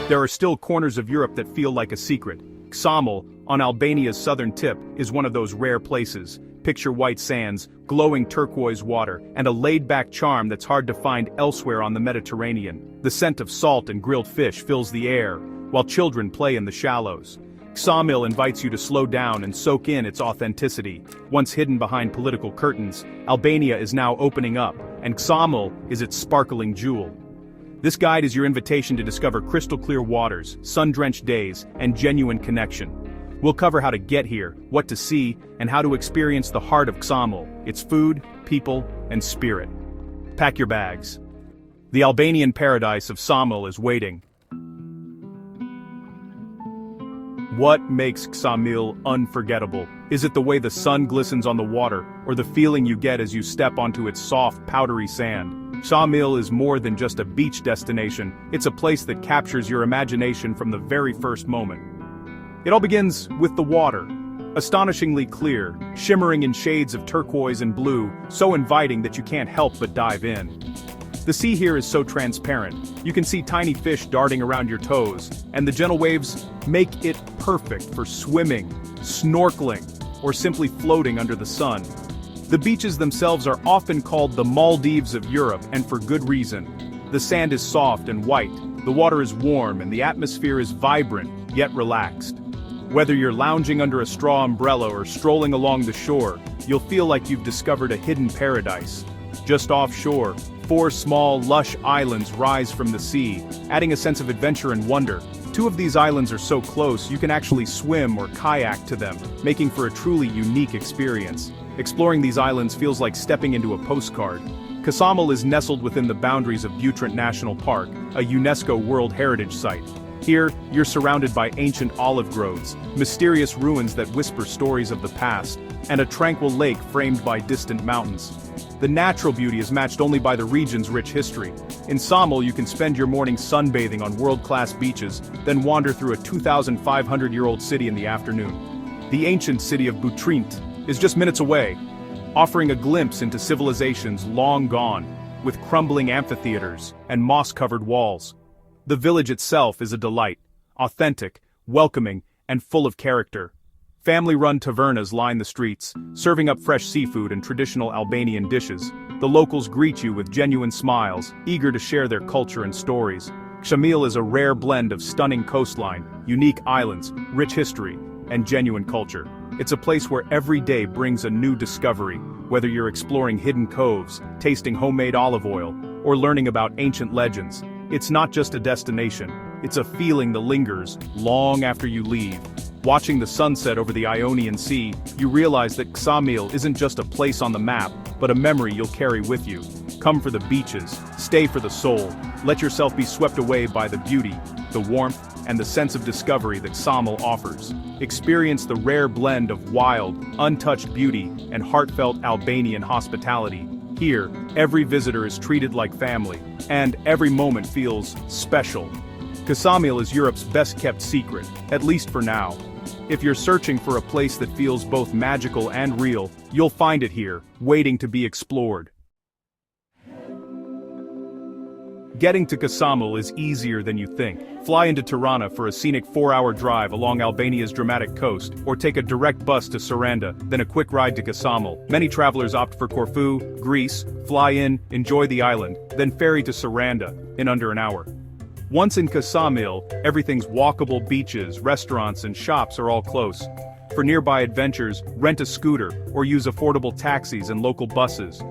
there are still corners of Europe that feel like a secret. Ksamil, on Albania's southern tip, is one of those rare places. Picture white sands, glowing turquoise water, and a laid-back charm that's hard to find elsewhere on the Mediterranean. The scent of salt and grilled fish fills the air, while children play in the shallows. Ksamil invites you to slow down and soak in its authenticity. Once hidden behind political curtains, Albania is now opening up, and Ksamil is its sparkling jewel. This guide is your invitation to discover crystal-clear waters, sun-drenched days, and genuine connection. We'll cover how to get here, what to see, and how to experience the heart of Ksamil, its food, people, and spirit. Pack your bags. The Albanian paradise of Ksamil is waiting. What makes Ksamil unforgettable? Is it the way the sun glistens on the water, or the feeling you get as you step onto its soft, powdery sand? Ksamil is more than just a beach destination, it's a place that captures your imagination from the very first moment. It all begins with the water. Astonishingly clear, shimmering in shades of turquoise and blue, so inviting that you can't help but dive in. The sea here is so transparent, you can see tiny fish darting around your toes, and the gentle waves make it perfect for swimming, snorkeling, or simply floating under the sun. The beaches themselves are often called the Maldives of Europe, and for good reason. The sand is soft and white, the water is warm, and the atmosphere is vibrant, yet relaxed. Whether you're lounging under a straw umbrella or strolling along the shore, you'll feel like you've discovered a hidden paradise. Just offshore, 4 small, lush islands rise from the sea, adding a sense of adventure and wonder. 2 of these islands are so close you can actually swim or kayak to them, making for a truly unique experience. Exploring these islands feels like stepping into a postcard. Ksamil is nestled within the boundaries of Butrint National Park, a UNESCO World Heritage Site. Here, you're surrounded by ancient olive groves, mysterious ruins that whisper stories of the past, and a tranquil lake framed by distant mountains. The natural beauty is matched only by the region's rich history. In Ksamil, you can spend your mornings sunbathing on world-class beaches, then wander through a 2,500-year-old city in the afternoon. The ancient city of Butrint is just minutes away, offering a glimpse into civilizations long gone, with crumbling amphitheaters and moss-covered walls. The village itself is a delight, authentic, welcoming, and full of character. Family-run tavernas line the streets, serving up fresh seafood and traditional Albanian dishes. The locals greet you with genuine smiles, eager to share their culture and stories. Ksamil is a rare blend of stunning coastline, unique islands, rich history, and genuine culture. It's a place where every day brings a new discovery, whether you're exploring hidden coves, tasting homemade olive oil, or learning about ancient legends. It's not just a destination, it's a feeling that lingers long after you leave. Watching the sunset over the Ionian Sea, you realize that Ksamil isn't just a place on the map, but a memory you'll carry with you. Come for the beaches, stay for the soul, let yourself be swept away by the beauty, the warmth, and the sense of discovery that Ksamil offers. Experience the rare blend of wild, untouched beauty and heartfelt Albanian hospitality. Here, every visitor is treated like family, and every moment feels special. Ksamil is Europe's best-kept secret, at least for now. If you're searching for a place that feels both magical and real, you'll find it here, waiting to be explored. Getting to Ksamil is easier than you think. Fly into Tirana for a scenic 4-hour drive along Albania's dramatic coast, or take a direct bus to Saranda, then a quick ride to Ksamil. Many travelers opt for Corfu, Greece, fly in, enjoy the island, then ferry to Saranda, in under an hour. Once in Ksamil, everything's walkable beaches, restaurants, and shops are all close. For nearby adventures, rent a scooter, or use affordable taxis and local buses.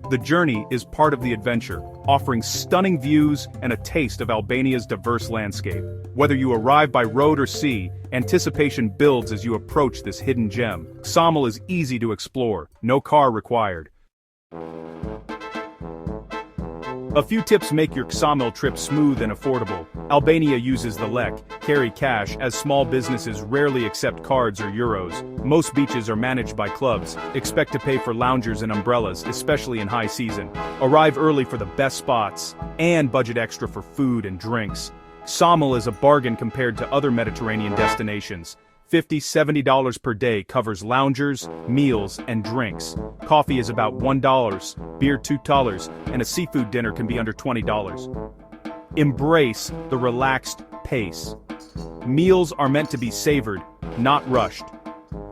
The journey is part of the adventure, offering stunning views and a taste of Albania's diverse landscape. Whether you arrive by road or sea, anticipation builds as you approach this hidden gem. Ksamil is easy to explore, no car required. A few tips make your Ksamil trip smooth and affordable. Albania uses the lek, carry cash, as small businesses rarely accept cards or euros. Most beaches are managed by clubs. Expect to pay for loungers and umbrellas, especially in high season. Arrive early for the best spots, and budget extra for food and drinks. Ksamil is a bargain compared to other Mediterranean destinations. $50–70 per day covers loungers, meals, and drinks. Coffee is about $1, beer $2, and a seafood dinner can be under $20. Embrace the relaxed pace. Meals are meant to be savored, not rushed.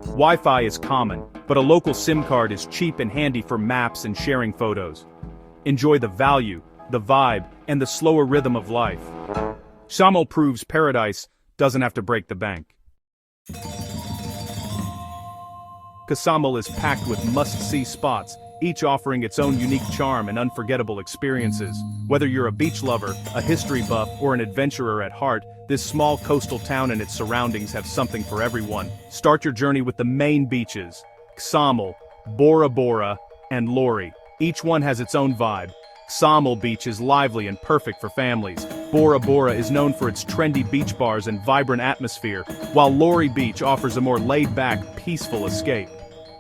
Wi-Fi is common, but a local SIM card is cheap and handy for maps and sharing photos. Enjoy the value, the vibe, and the slower rhythm of life. Ksamil proves paradise doesn't have to break the bank. Ksamil is packed with must-see spots, each offering its own unique charm and unforgettable experiences. Whether you're a beach lover, a history buff, or an adventurer at heart, this small coastal town and its surroundings have something for everyone. Start your journey with the main beaches: Ksamil, Bora, and Lori. Each one has its own vibe. Ksamil Beach is lively and perfect for families. Bora is known for its trendy beach bars and vibrant atmosphere, while Lori Beach offers a more laid-back, peaceful escape.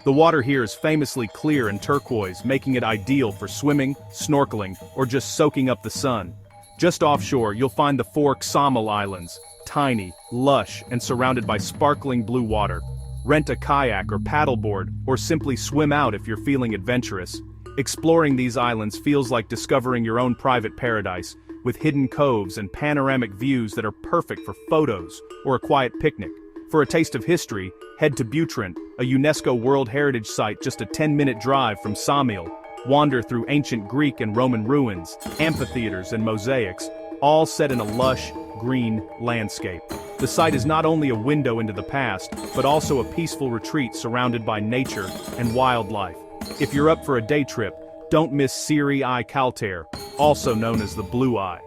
The water here is famously clear and turquoise, making it ideal for swimming, snorkeling, or just soaking up the sun. Just offshore, you'll find the 4 Ksamil Islands, tiny, lush, and surrounded by sparkling blue water. Rent a kayak or paddleboard, or simply swim out if you're feeling adventurous. Exploring these islands feels like discovering your own private paradise, with hidden coves and panoramic views that are perfect for photos or a quiet picnic. For a taste of history, head to Butrint, a UNESCO World Heritage Site just a 10-minute drive from Ksamil. Wander through ancient Greek and Roman ruins, amphitheaters and mosaics, all set in a lush, green landscape. The site is not only a window into the past, but also a peaceful retreat surrounded by nature and wildlife. If you're up for a day trip, don't miss Siri I Kalter, also known as the Blue Eye.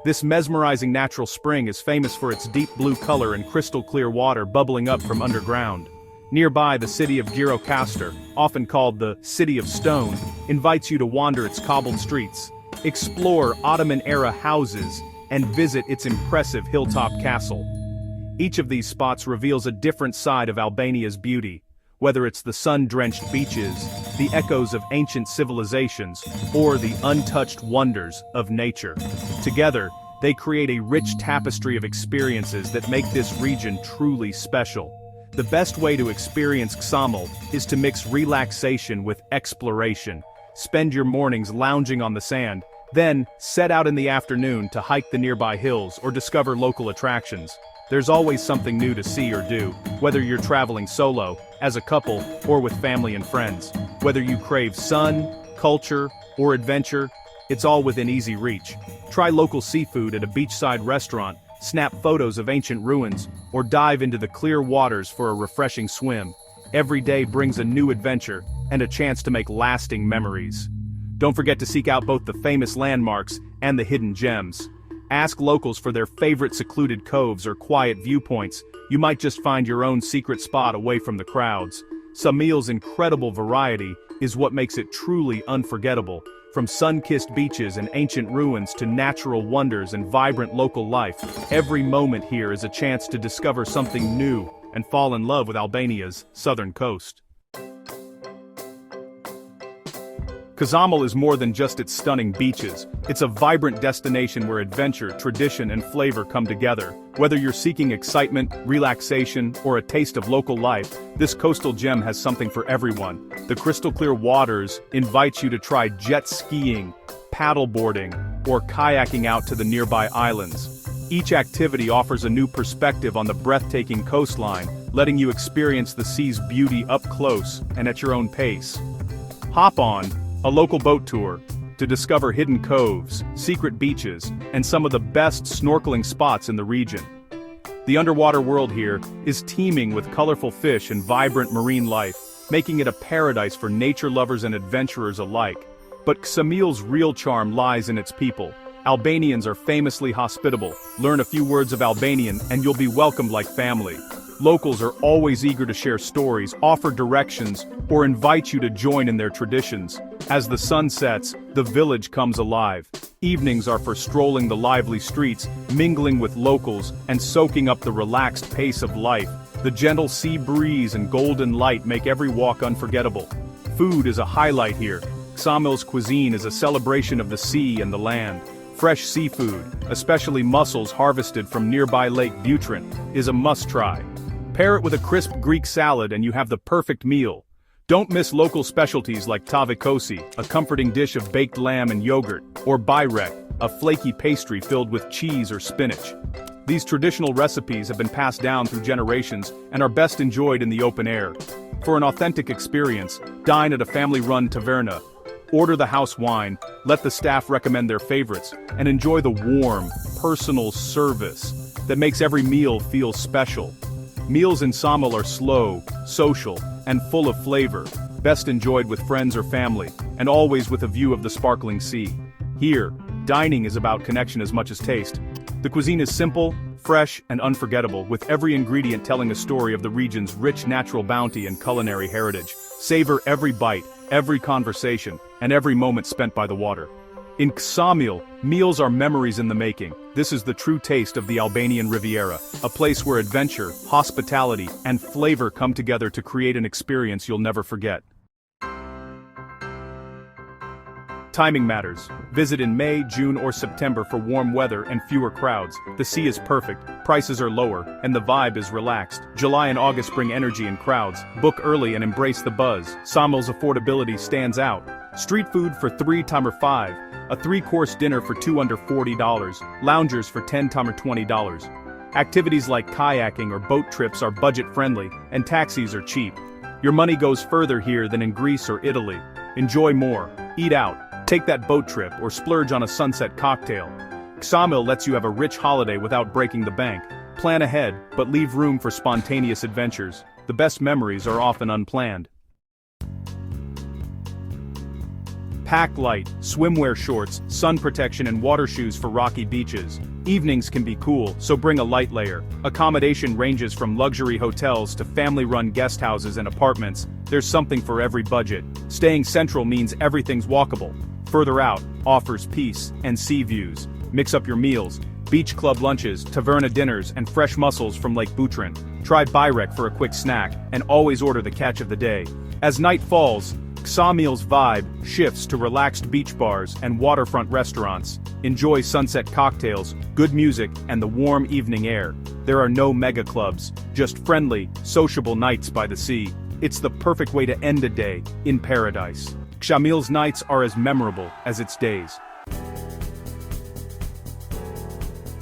This mesmerizing natural spring is famous for its deep blue color and crystal clear water bubbling up from underground. Nearby, the city of Gjirokastër, often called the City of Stone, invites you to wander its cobbled streets, explore Ottoman-era houses, and visit its impressive hilltop castle. Each of these spots reveals a different side of Albania's beauty, whether it's the sun-drenched beaches, the echoes of ancient civilizations, or the untouched wonders of nature. Together, they create a rich tapestry of experiences that make this region truly special. The best way to experience Ksamil is to mix relaxation with exploration. Spend your mornings lounging on the sand, then set out in the afternoon to hike the nearby hills or discover local attractions. There's always something new to see or do, whether you're traveling solo, as a couple, or with family and friends. Whether you crave sun, culture, or adventure, it's all within easy reach. Try local seafood at a beachside restaurant, snap photos of ancient ruins, or dive into the clear waters for a refreshing swim. Every day brings a new adventure and a chance to make lasting memories. Don't forget to seek out both the famous landmarks and the hidden gems. Ask locals for their favorite secluded coves or quiet viewpoints. You might just find your own secret spot away from the crowds. Ksamil's incredible variety is what makes it truly unforgettable. From sun-kissed beaches and ancient ruins to natural wonders and vibrant local life, every moment here is a chance to discover something new and fall in love with Albania's southern coast. Ksamil is more than just its stunning beaches. It's a vibrant destination where adventure, tradition, and flavor come together. Whether you're seeking excitement, relaxation, or a taste of local life, this coastal gem has something for everyone. The crystal-clear waters invite you to try jet skiing, paddleboarding, or kayaking out to the nearby islands. Each activity offers a new perspective on the breathtaking coastline, letting you experience the sea's beauty up close and at your own pace. Hop on a local boat tour to discover hidden coves, secret beaches, and some of the best snorkeling spots in the region. The underwater world here is teeming with colorful fish and vibrant marine life, making it a paradise for nature lovers and adventurers alike. But Ksamil's real charm lies in its people. Albanians are famously hospitable. Learn a few words of Albanian and you'll be welcomed like family. Locals are always eager to share stories, offer directions, or invite you to join in their traditions. As the sun sets, the village comes alive. Evenings are for strolling the lively streets, mingling with locals, and soaking up the relaxed pace of life. The gentle sea breeze and golden light make every walk unforgettable. Food is a highlight here. Ksamil's cuisine is a celebration of the sea and the land. Fresh seafood, especially mussels harvested from nearby Lake Butrint, is a must-try. Pair it with a crisp Greek salad and you have the perfect meal. Don't miss local specialties like tavikosi, a comforting dish of baked lamb and yogurt, or byrek, a flaky pastry filled with cheese or spinach. These traditional recipes have been passed down through generations and are best enjoyed in the open air. For an authentic experience, dine at a family-run taverna. Order the house wine, let the staff recommend their favorites, and enjoy the warm, personal service that makes every meal feel special. Meals in Ksamil are slow, social, and full of flavor, best enjoyed with friends or family, and always with a view of the sparkling sea. Here, dining is about connection as much as taste. The cuisine is simple, fresh, and unforgettable, with every ingredient telling a story of the region's rich natural bounty and culinary heritage. Savor every bite, every conversation, and every moment spent by the water. In Ksamil, meals are memories in the making. This is the true taste of the Albanian Riviera, a place where adventure, hospitality, and flavor come together to create an experience you'll never forget. Timing matters. Visit in May, June, or September for warm weather and fewer crowds. The sea is perfect, prices are lower, and the vibe is relaxed. July and August bring energy and crowds. Book early and embrace the buzz. Ksamil's affordability stands out. Street food for 3 times or 5, a 3-course dinner for 2 under $40, loungers for 10 times or $20. Activities like kayaking or boat trips are budget-friendly, and taxis are cheap. Your money goes further here than in Greece or Italy. Enjoy more, eat out, take that boat trip, or splurge on a sunset cocktail. Ksamil lets you have a rich holiday without breaking the bank. Plan ahead, but leave room for spontaneous adventures. The best memories are often unplanned. Pack light, swimwear shorts, sun protection and water shoes for rocky beaches. Evenings can be cool, so bring a light layer. Accommodation ranges from luxury hotels to family-run guest houses and apartments. There's something for every budget. Staying central means everything's walkable. Further out, offers peace and sea views. Mix up your meals, beach club lunches, taverna dinners, and fresh mussels from Lake Butrint. Try Byrek for a quick snack, and always order the catch of the day. As night falls, Ksamil's vibe shifts to relaxed beach bars and waterfront restaurants. Enjoy sunset cocktails, good music, and the warm evening air. There are no mega clubs, just friendly, sociable nights by the sea. It's the perfect way to end a day in paradise. Ksamil's nights are as memorable as its days.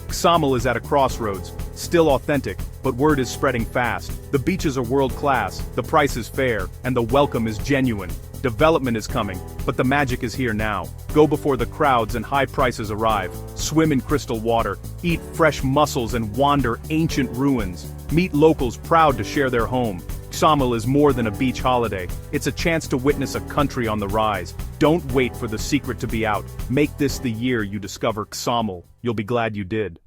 Ksamil is at a crossroads, still authentic, but word is spreading fast. The beaches are world-class, the price is fair, and the welcome is genuine. Development is coming, but the magic is here now. Go before the crowds and high prices arrive. Swim in crystal water, eat fresh mussels and wander ancient ruins. Meet locals proud to share their home. Ksamil is more than a beach holiday. It's a chance to witness a country on the rise. Don't wait for the secret to be out. Make this the year you discover Ksamil. You'll be glad you did.